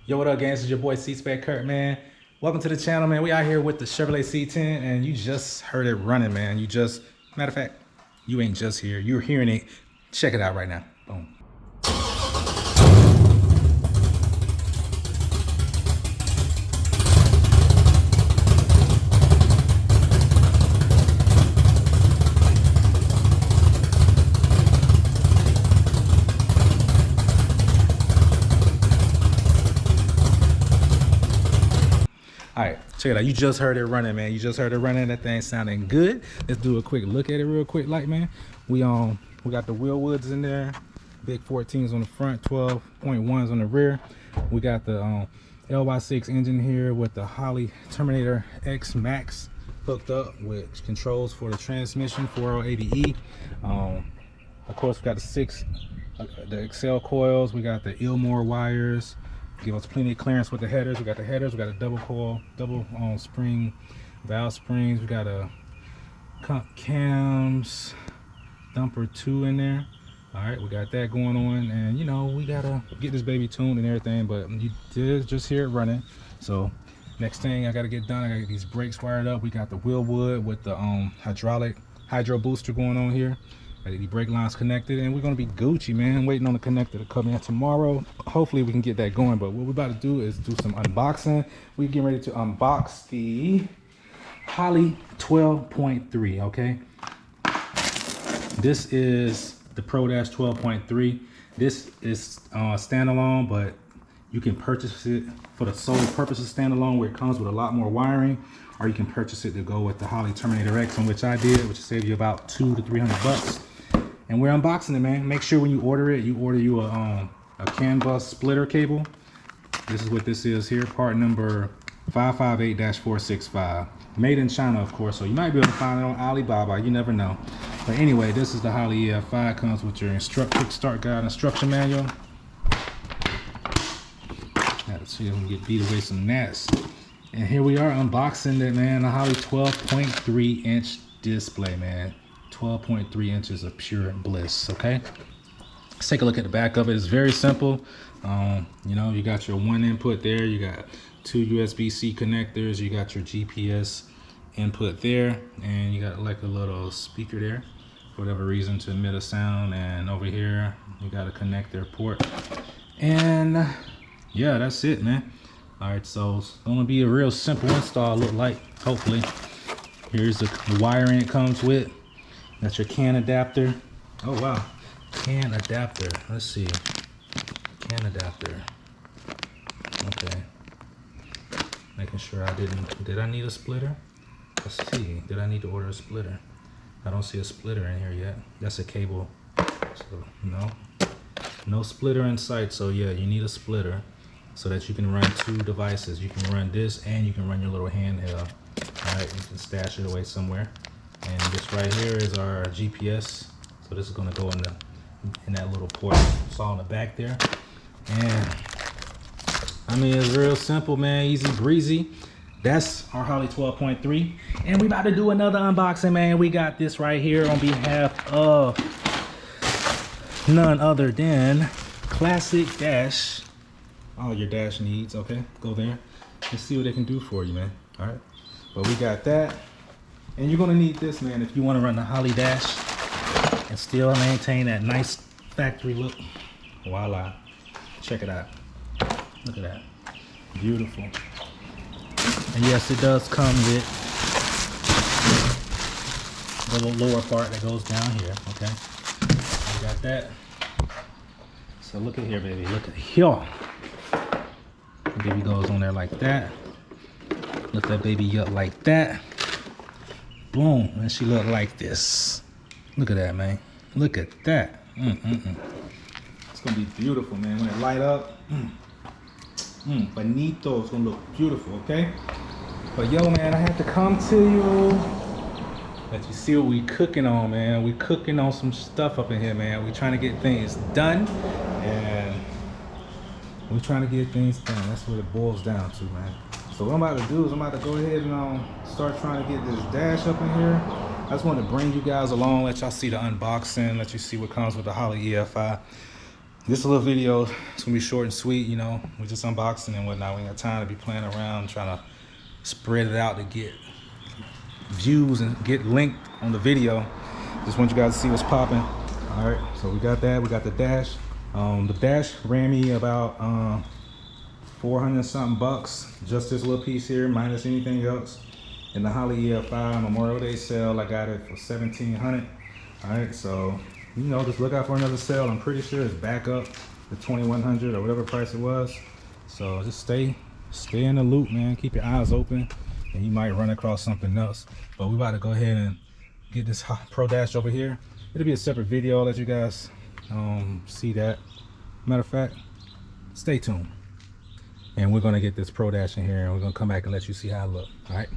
Yo, what up, gang? This is your boy C-Spec Kurt, man. Welcome to the channel, man. We out here with the Chevrolet C10, and you just heard it running, man. Matter of fact, you ain't just here. You're hearing it. Check it out right now. Boom. All right, check it out. You just heard it running, man. You just heard it running. That thing sounding good. Let's do a quick look at it real quick, like, man. We got the wheel woods in there, big 14s on the front, 12.1s on the rear. We got the LY6 engine here with the Holley Terminator X Max hooked up with controls for the transmission, 480E. Of course, we got the Excel coils. We got the Ilmore wires. Give us plenty of clearance with the headers. We got the headers. We got a double coil, double spring valve springs. We got a cams, dumper 2 in there. All right, we got that going on, and you know we gotta get this baby tuned and everything. But you did just hear it running. So next thing I gotta get done, I gotta get these brakes wired up. We got the wheel wood with the hydro booster going on here. The brake lines connected, and we're gonna be Gucci, man. I'm waiting on the connector to come in tomorrow. Hopefully we can get that going, but what we're about to do is do some unboxing. We're getting ready to unbox the Holley 12.3, okay? This is the Pro Dash 12.3. This is standalone, but you can purchase it for the sole purpose of standalone, where it comes with a lot more wiring, or you can purchase it to go with the Holley Terminator X, on which I did, which will save you about $200 to $300. And we're unboxing it, man. Make sure when you order it, you order you a CAN bus splitter cable. This is what this is here, part number 558-465. Made in China, of course, so you might be able to find it on Alibaba. You never know. But anyway, this is the Holley EFI. It comes with your quick start guide instruction manual. Let's see if we can get beat away some gnats. And here we are unboxing it, man. The Holley 12.3 inch display, man. 12.3 inches of pure bliss, okay? Let's take a look at the back of it. It's very simple. You know, you got your one input there. You got two USB-C connectors. You got your GPS input there. And you got like a little speaker there, for whatever reason, to emit a sound. And over here, you got a connector port. And yeah, that's it, man. All right, so it's gonna be a real simple install, look like, hopefully. Here's the wiring it comes with. That's your CAN adapter. Oh wow, CAN adapter. Let's see, CAN adapter. Okay, making sure did I need a splitter? Let's see, did I need to order a splitter? I don't see a splitter in here yet. That's a cable, so no splitter in sight. So yeah, you need a splitter, so that you can run two devices. You can run this, and you can run your little handheld. All right, you can stash it away somewhere. And this right here is our GPS. So this is gonna go in that little port. It's all in the back there. And I mean, it's real simple, man, easy breezy. That's our Holley 12.3. And we about to do another unboxing, man. We got this right here on behalf of none other than Classic Dash. All your dash needs, okay? Go there. Let's see what they can do for you, man. All right. But we got that. And you're gonna need this, man, if you wanna run the Holley Dash and still maintain that nice factory look. Voila. Check it out. Look at that. Beautiful. And yes, it does come with the little lower part that goes down here, okay? We got that. So look at here, baby. Look at here. Baby goes on there like that. Lift that baby up like that. Boom, and she look like this. Look at that, man. Look at that. It's gonna be beautiful, man. When it light up, bonito. It's gonna look beautiful, okay? But yo, man, I have to come to you. Let you see what we cooking on, man. We cooking on some stuff up in here, man. We trying to get things done, and we're trying to get things done. That's what it boils down to, man. So what I'm about to do is I'm about to go ahead and start trying to get this dash up in here. I just wanted to bring you guys along, let y'all see the unboxing, let you see what comes with the Holley EFI. This little video is gonna be short and sweet. You know, we're just unboxing and whatnot. We ain't got time to be playing around trying to spread it out to get views and get linked on the video. Just want you guys to see what's popping. All right, so we got that. We got the dash. The dash ran me about 400 something bucks. Just this little piece here, minus anything else. In the Holley EF5 Memorial Day sale, I got it for 1,700. All right, so you know, just look out for another sale. I'm pretty sure it's back up to 2,100 or whatever price it was. So just stay in the loop, man. Keep your eyes open, and you might run across something else. But we about to go ahead and get this Pro Dash over here. It'll be a separate video. I'll let you guys see that. Matter of fact, stay tuned. And we're gonna get this Pro Dash in here, and we're gonna come back and let you see how it looks. All right.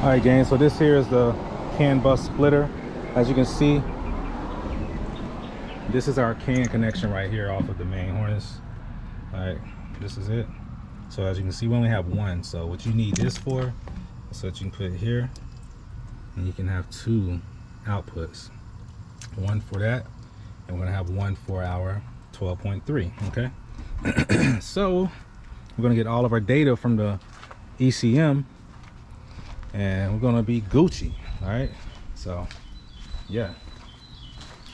All right, gang. So this here is the CAN bus splitter. As you can see, this is our CAN connection right here off of the main harness. All right, this is it. So as you can see, we only have one. So what you need this for is so that you can put it here, and you can have two outputs. One for that, and we're gonna have one for our 12.3. Okay. So we're gonna get all of our data from the ECM, and we're gonna be Gucci. All right. So yeah,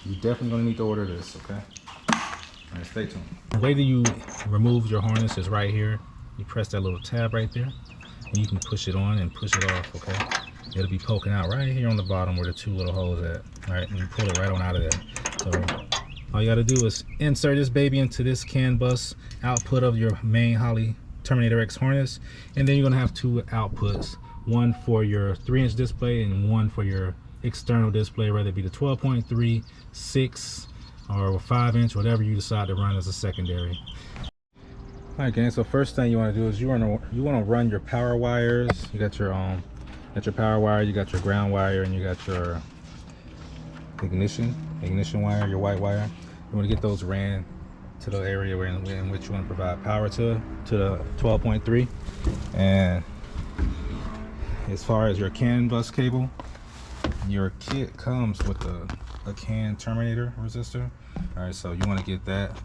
you're definitely gonna need to order this. Okay. All right, stay tuned. The way that you remove your harness is right here. You press that little tab right there, and you can push it on and push it off. Okay. It'll be poking out right here on the bottom where the two little holes at. All right, and you pull it right on out of there. So all you got to do is insert this baby into this CAN bus output of your main Holley Terminator X harness, and then you're gonna have two outputs, one for your 3-inch display and one for your external display, whether it be the 12.3, 6, or 5-inch, whatever you decide to run as a secondary. All right, gang. So first thing you want to do is you want to run your power wires. You got your power wire, you got your ground wire, and you got your ignition wire, your white wire. You want to get those ran to the area in which you want to provide power to the 12.3. And as far as your CAN bus cable, your kit comes with a CAN Terminator resistor. All right, so you want to get that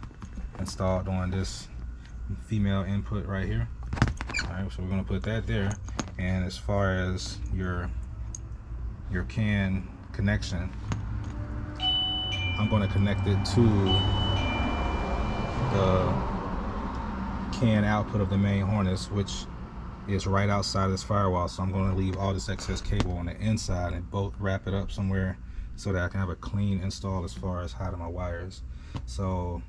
installed on this female input right here. All right, so we're going to put that there. And as far as your CAN connection, I'm going to connect it to the CAN output of the main harness, which is right outside of this firewall. So I'm going to leave all this excess cable on the inside and both wrap it up somewhere so that I can have a clean install as far as hiding my wires. So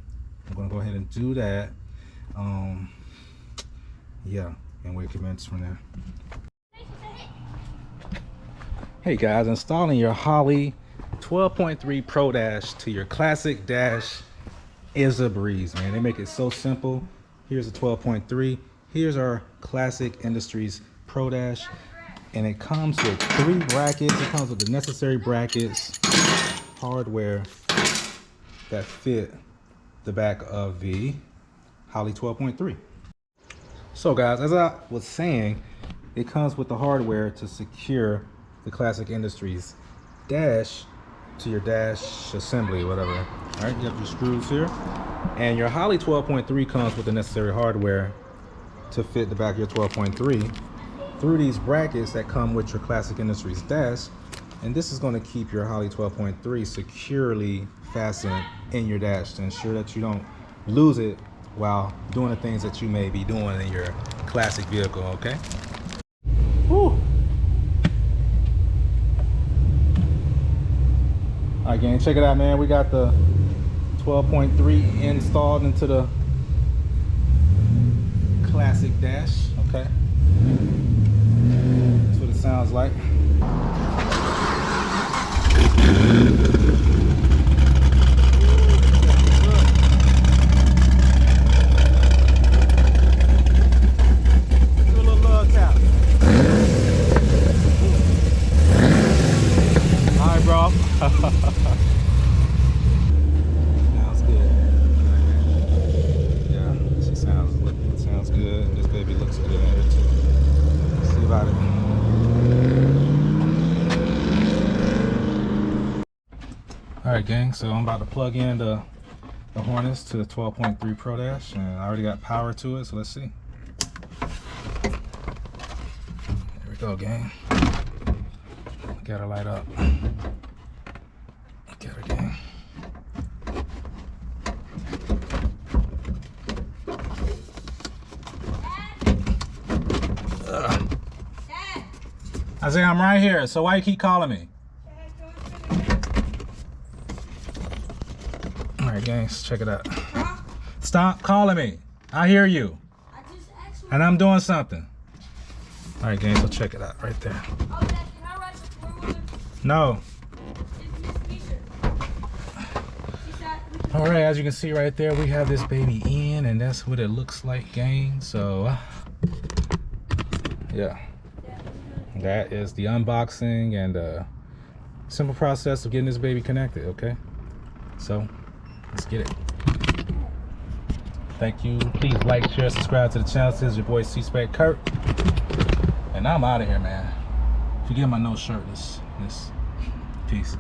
I'm going to go ahead and do that. Yeah, and we'll commence from there. Hey guys, installing your Holley 12.3 Pro Dash to your classic dash is a breeze, man. They make it so simple. Here's a 12.3. Here's our Classic Industries Pro Dash, and it comes with 3 brackets. It comes with the necessary brackets, hardware that fit the back of the Holley 12.3. So guys, as I was saying, it comes with the hardware to secure the Classic Industries dash to your dash assembly, whatever. All right, you have your screws here, and your Holley 12.3 comes with the necessary hardware to fit the back of your 12.3 through these brackets that come with your Classic Industries dash. And this is going to keep your Holley 12.3 securely fastened in your dash to ensure that you don't lose it while doing the things that you may be doing in your classic vehicle. Okay. Woo. All right, gang, check it out, man. We got the 12.3 installed into the classic dash. Okay, that's what it sounds like. Do a little love tap. All right, bro. Sounds good. Yeah, she sounds good. This baby looks good in here too. Let's see about it. right, gang, so I'm about to plug in the harness to the 12.3 Pro Dash, and I already got power to it, so let's see. There we go, gang. Gotta light up. Get her, gang. I say I'm right here, so why you keep calling me? All right, gang, let's check it out. Huh? Stop calling me. I hear you. I just asked you. And I'm doing something. All right, gang, so check it out right there. Oh, Dad, can I ride the four-wheeler? No. It's Miss Keisha. She said we can. All right, as you can see right there, we have this baby in, and that's what it looks like, gang. So, yeah. That is the unboxing and simple process of getting this baby connected, okay? So, let's get it. Thank you. Please like, share, subscribe to the channel. This is your boy C-Spec Kurt. And I'm out of here, man. Forget my no shirt. This. Peace.